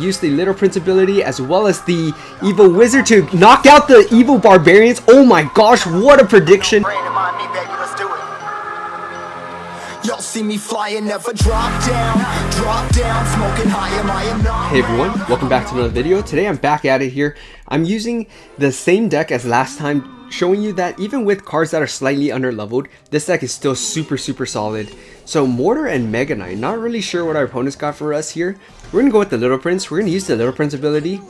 use the Little Prince ability as well as the Evil Wizard to knock out the Evil Barbarians. Oh my gosh, what a prediction. Y'all see me flying, never drop down, smoking high, I am not. Hey everyone, welcome back to another video. Today I'm back at it here. I'm using the same deck as last time, showing you that even with cards that are slightly under leveled, this deck is still super solid. So Mortar and Mega Knight, not really sure what our opponents got for us here. We're gonna go with the Little Prince. We're gonna use the Little Prince ability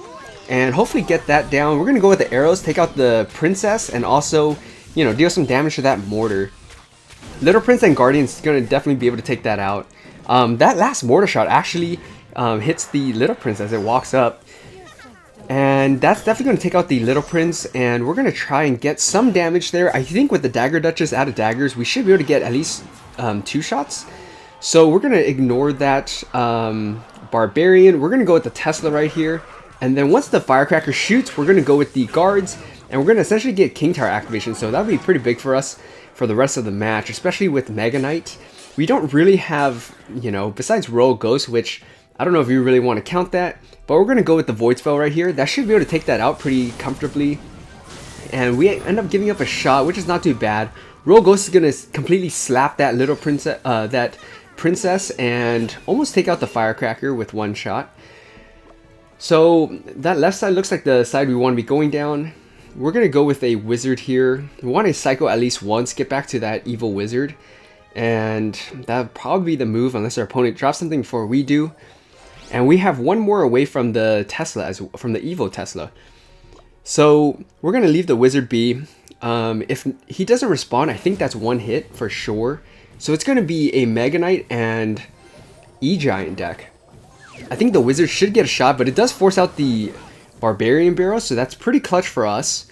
and hopefully get that down. We're gonna go with the arrows, take out the Princess, and also, you know, deal some damage to that Mortar. Little Prince and Guardian's gonna definitely be able to take that out. That last mortar shot actually hits the Little Prince as it walks up. And that's definitely going to take out the Little Prince, and we're going to try and get some damage there. I think with the Dagger Duchess out of daggers, we should be able to get at least 2 shots. So we're going to ignore that Barbarian. We're going to go with the Tesla right here. And then once the Firecracker shoots, we're going to go with the Guards. And we're going to essentially get King Tower activation. So that would be pretty big for us for the rest of the match, especially with Mega Knight. We don't really have, you know, besides Royal Ghost, which I don't know if you really want to count that, but we're going to go with the Void Spell right here. That should be able to take that out pretty comfortably. And we end up giving up a shot, which is not too bad. Royal Ghost is going to completely slap that little princess, and almost take out the Firecracker with 1 shot. So that left side looks like the side we want to be going down. We're going to go with a Wizard here. We want to cycle at least once, get back to that Evil Wizard. And that'll probably be the move unless our opponent drops something before we do. And we have 1 more away from the Tesla, from the Evil Tesla. So we're going to leave the Wizard be. If he doesn't respond, I think that's 1 hit for sure. So it's going to be a Mega Knight and E-Giant deck. I think the Wizard should get a shot, but it does force out the Barbarian Barrel, so that's pretty clutch for us.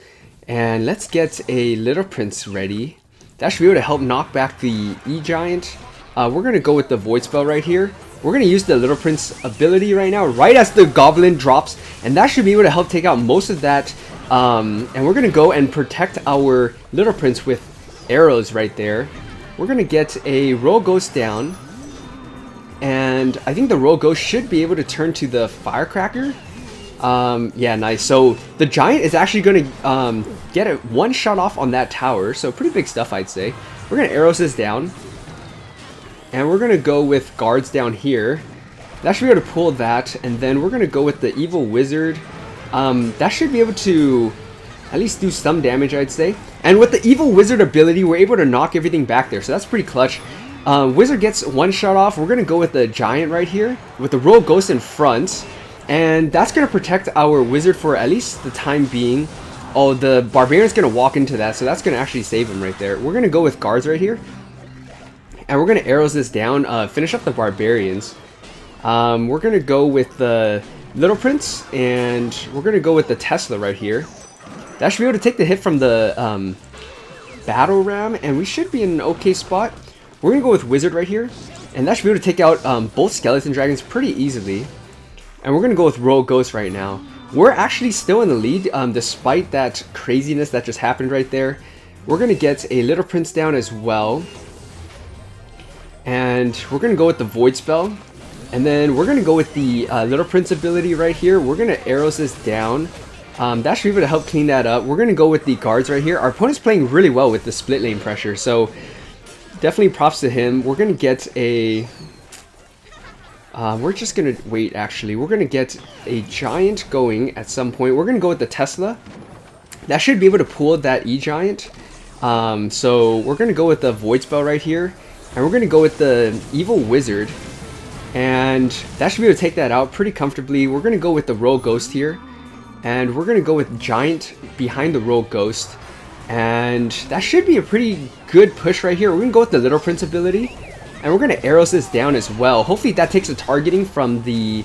And let's get a Little Prince ready. That should be able to help knock back the E-Giant. We're going to go with the Void Spell right here. We're going to use the Little Prince ability right now, right as the Goblin drops. And that should be able to help take out most of that. And we're going to go and protect our Little Prince with arrows right there. We're going to get a Royal Ghost down. And I think the Royal Ghost should be able to turn to the Firecracker. Yeah, nice. So the Giant is actually going to get a 1 shot off on that tower. So pretty big stuff, I'd say. We're going to arrows this down. And we're going to go with Guards down here. That should be able to pull that. And then we're going to go with the Evil Wizard. That should be able to at least do some damage, I'd say. And with the Evil Wizard ability, we're able to knock everything back there. So that's pretty clutch. Wizard gets 1 shot off. We're going to go with the Giant right here with the Royal Ghost in front. And that's going to protect our Wizard for at least the time being. Oh, the Barbarian's going to walk into that, so that's going to actually save him right there. We're going to go with Guards right here. And we're going to arrows this down, finish up the Barbarians. We're going to go with the Little Prince, and we're going to go with the Tesla right here. That should be able to take the hit from the Battle Ram, and we should be in an okay spot. We're going to go with Wizard right here, and that should be able to take out both Skeleton Dragons pretty easily. And we're going to go with Royal Ghost right now. We're actually still in the lead, despite that craziness that just happened right there. We're going to get a Little Prince down as well. And we're going to go with the Void Spell. And then we're going to go with the Little Prince ability right here. We're going to arrows this down. That should be able to help clean that up. We're going to go with the Guards right here. Our opponent's playing really well with the split lane pressure. So definitely props to him. We're going to get a... we're just going to wait, actually. We're going to get a Giant going at some point. We're going to go with the Tesla. That should be able to pull that E-Giant. So we're going to go with the Void Spell right here. And we're going to go with the Evil Wizard. And that should be able to take that out pretty comfortably. We're going to go with the Royal Ghost here. And we're going to go with Giant behind the Royal Ghost. And that should be a pretty good push right here. We're going to go with the Little Prince ability. And we're going to arrows this down as well. Hopefully that takes the targeting from the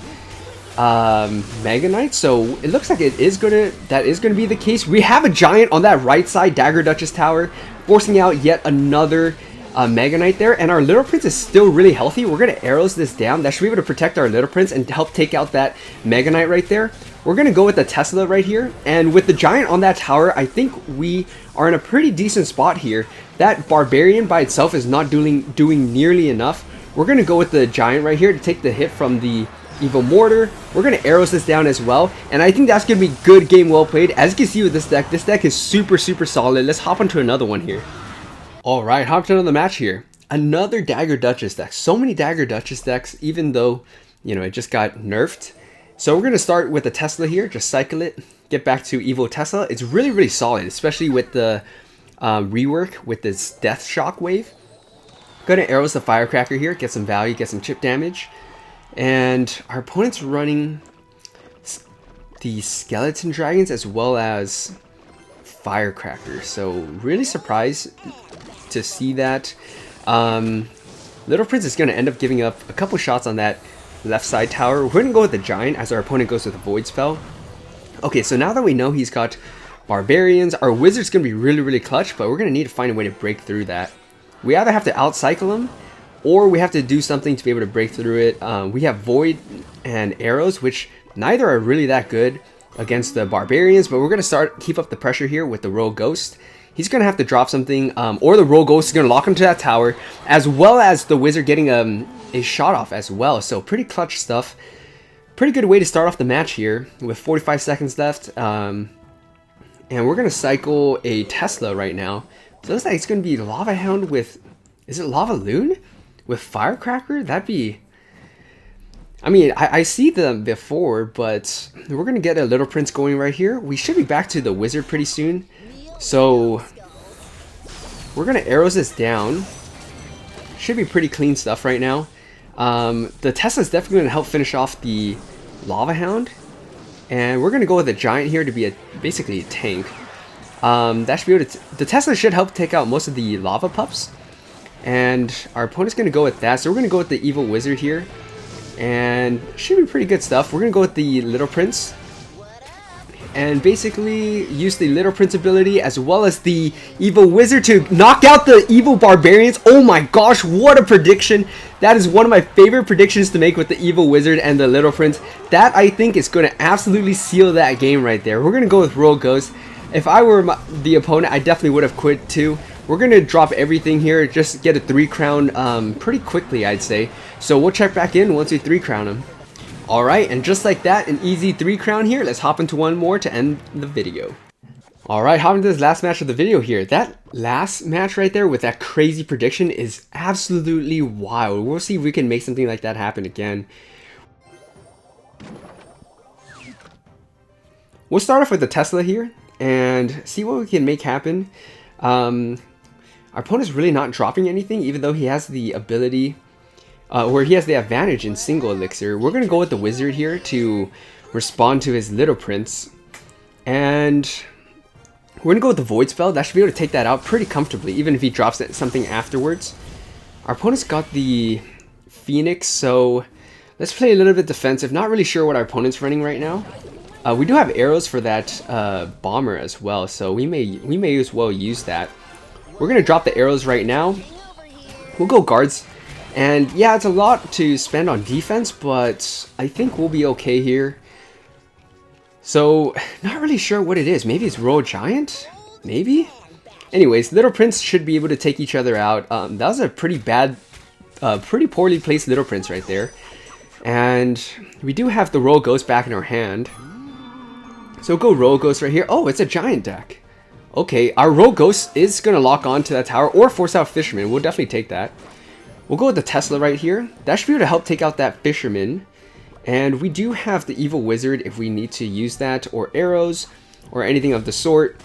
Mega Knight. So it looks like that is going to be the case. We have a Giant on that right side, Dagger Duchess Tower, forcing out yet another Mega Knight there. And our Little Prince is still really healthy. We're going to arrows this down. That should be able to protect our Little Prince and help take out that Mega Knight right there. We're going to go with the Tesla right here. And with the Giant on that tower, I think we are in a pretty decent spot here. That Barbarian by itself is not doing nearly enough. We're going to go with the Giant right here to take the hit from the Evil Mortar. We're going to arrows this down as well. And I think that's going to be good game well played. As you can see with this deck is super solid. Let's hop onto another one here. Alright, hop to another match here. Another Dagger Duchess deck. So many Dagger Duchess decks, even though, you know, it just got nerfed. So we're going to start with the Tesla here. Just cycle it. Get back to Evil Tesla. It's really solid, especially with the rework with this Death Shock wave. Going to arrows the Firecracker here. Get some value, get some chip damage. And our opponent's running the Skeleton Dragons as well as Firecracker. So really surprised to see that. Little Prince is going to end up giving up a couple shots on that left side tower. We're going to go with the Giant as our opponent goes with a Void Spell. Okay, so now that we know he's got Barbarians, our Wizard's going to be really clutch, but we're going to need to find a way to break through that. We either have to outcycle him, or we have to do something to be able to break through it. We have Void and Arrows, which neither are really that good against the Barbarians, but we're going to keep up the pressure here with the Rogue Ghost. He's going to have to drop something, or the Rogue Ghost is going to lock into that tower, as well as the Wizard getting a shot off as well. So pretty clutch stuff. Pretty good way to start off the match here with 45 seconds left. And we're going to cycle a Tesla right now. So it looks like it's going to be Lava Hound with, is it Lava Loon? With Firecracker? That'd be, I mean, I see them before, but we're going to get a Little Prince going right here. We should be back to the Wizard pretty soon. So we're going to arrows this down. Should be pretty clean stuff right now. The Tesla's definitely going to help finish off the Lava Hound. And we're going to go with a Giant here to be basically a tank. That should be able to, the Tesla should help take out most of the Lava Pups. And our opponent's going to go with that. So we're going to go with the Evil Wizard here. And should be pretty good stuff. We're going to go with the Little Prince. And basically use the Little Prince ability as well as the Evil Wizard to knock out the Evil Barbarians. Oh my gosh, what a prediction. That is one of my favorite predictions to make with the Evil Wizard and the Little Prince. That, I think, is going to absolutely seal that game right there. We're going to go with Rogue Ghost. If I were the opponent, I definitely would have quit too. We're going to drop everything here, just get a 3-crown pretty quickly, I'd say. So we'll check back in once we 3-crown him. Alright, and just like that, an easy 3-crown here. Let's hop into one more to end the video. Alright, hopping into this last match of the video here. That last match right there with that crazy prediction is absolutely wild. We'll see if we can make something like that happen again. We'll start off with the Tesla here and see what we can make happen. Our opponent's really not dropping anything, even though he has the ability... where he has the advantage in single elixir. We're going to go with the Wizard here to respond to his Little Prince. And we're going to go with the Void Spell. That should be able to take that out pretty comfortably, even if he drops something afterwards. Our opponent's got the Phoenix, so let's play a little bit defensive. Not really sure what our opponent's running right now. We do have arrows for that Bomber as well, so we may as well use that. We're going to drop the arrows right now. We'll go guards. And yeah, it's a lot to spend on defense, but I think we'll be okay here. So, not really sure what it is. Maybe it's Royal Giant? Maybe? Anyways, Little Prince should be able to take each other out. That was a pretty bad, pretty poorly placed Little Prince right there. And we do have the Royal Ghost back in our hand. So go Royal Ghost right here. Oh, it's a Giant deck. Okay, our Royal Ghost is going to lock on to that tower or force out Fisherman. We'll definitely take that. We'll go with the Tesla right here. That should be able to help take out that Fisherman. And we do have the Evil Wizard if we need to use that, or arrows, or anything of the sort.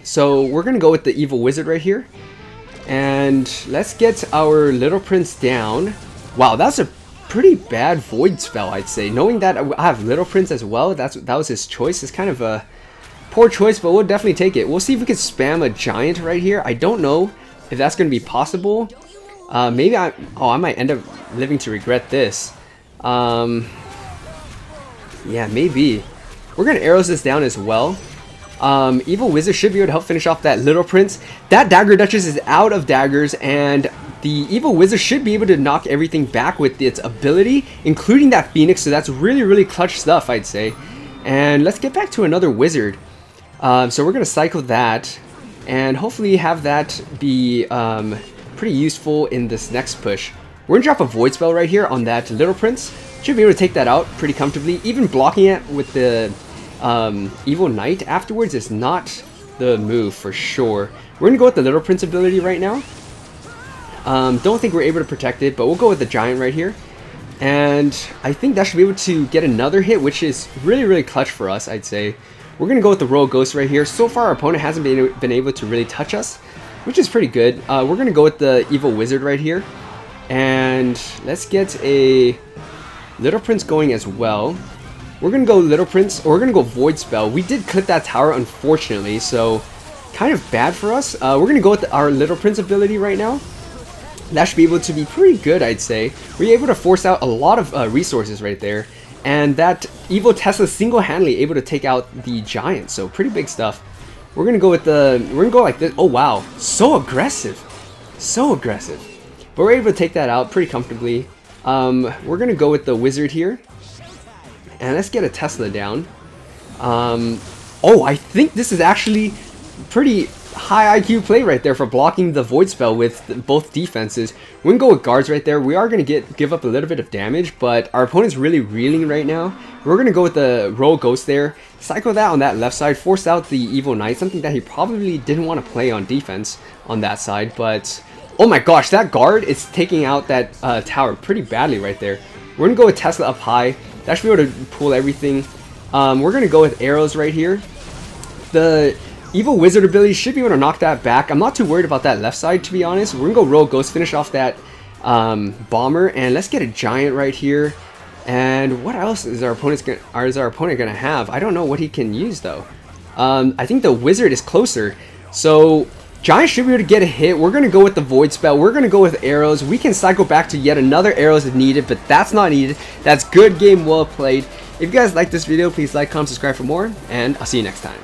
So we're going to go with the Evil Wizard right here. And let's get our Little Prince down. Wow, that's a pretty bad Void spell, I'd say. Knowing that I have Little Prince as well, that was his choice. It's kind of a poor choice, but we'll definitely take it. We'll see if we can spam a Giant right here. I don't know if that's going to be possible. Maybe I might end up living to regret this. Yeah, maybe. We're going to arrows this down as well. Evil Wizard should be able to help finish off that Little Prince. That Dagger Duchess is out of daggers, and the Evil Wizard should be able to knock everything back with its ability, including that Phoenix, so that's really clutch stuff, I'd say. And let's get back to another Wizard. So we're going to cycle that, and hopefully have that be pretty useful in this next push. We're going to drop a Void Spell right here on that Little Prince. Should be able to take that out pretty comfortably. Even blocking it with the Evil Knight afterwards is not the move for sure. We're gonna go with the Little Prince ability right now. Don't think we're able to protect it, but we'll go with the Giant right here. And I think that should be able to get another hit, which is really clutch for us, I'd say. We're going to go with the Royal Ghost right here. So far, our opponent hasn't been able to really touch us, which is pretty good. We're going to go with the Evil Wizard right here. And let's get a Little Prince going as well. We're going to go Little Prince, or we're going to go Void Spell. We did clip that tower, unfortunately, so kind of bad for us. We're going to go with our Little Prince ability right now. That should be able to be pretty good, I'd say. We're able to force out a lot of resources right there. And that Evil Tesla single-handedly able to take out the Giant. So pretty big stuff. We're going to go with the... We're going to go like this. Oh, wow. So aggressive. So aggressive. But we're able to take that out pretty comfortably. We're going to go with the Wizard here. And let's get a Tesla down. Oh, I think this is actually pretty... high IQ play right there for blocking the Void Spell with both defenses. We're gonna go with guards right there. We are gonna give up a little bit of damage, but our opponent's really reeling right now. We're gonna go with the Royal Ghost there, cycle that on that left side, force out the Evil Knight, something that he probably didn't want to play on defense on that side. But oh my gosh, that guard is taking out that tower pretty badly right there. We're gonna go with Tesla up high. That should be able to pull everything. We're gonna go with arrows right here. The Evil Wizard ability should be able to knock that back. I'm not too worried about that left side, to be honest. We're going to go Royal Ghost, finish off that Bomber, and let's get a Giant right here. And what else is our opponent going to have? I don't know what he can use, though. I think the Wizard is closer. So Giant should be able to get a hit. We're going to go with the Void Spell. We're going to go with arrows. We can cycle back to yet another arrows if needed, but that's not needed. That's good game, well played. If you guys like this video, please like, comment, subscribe for more, and I'll see you next time.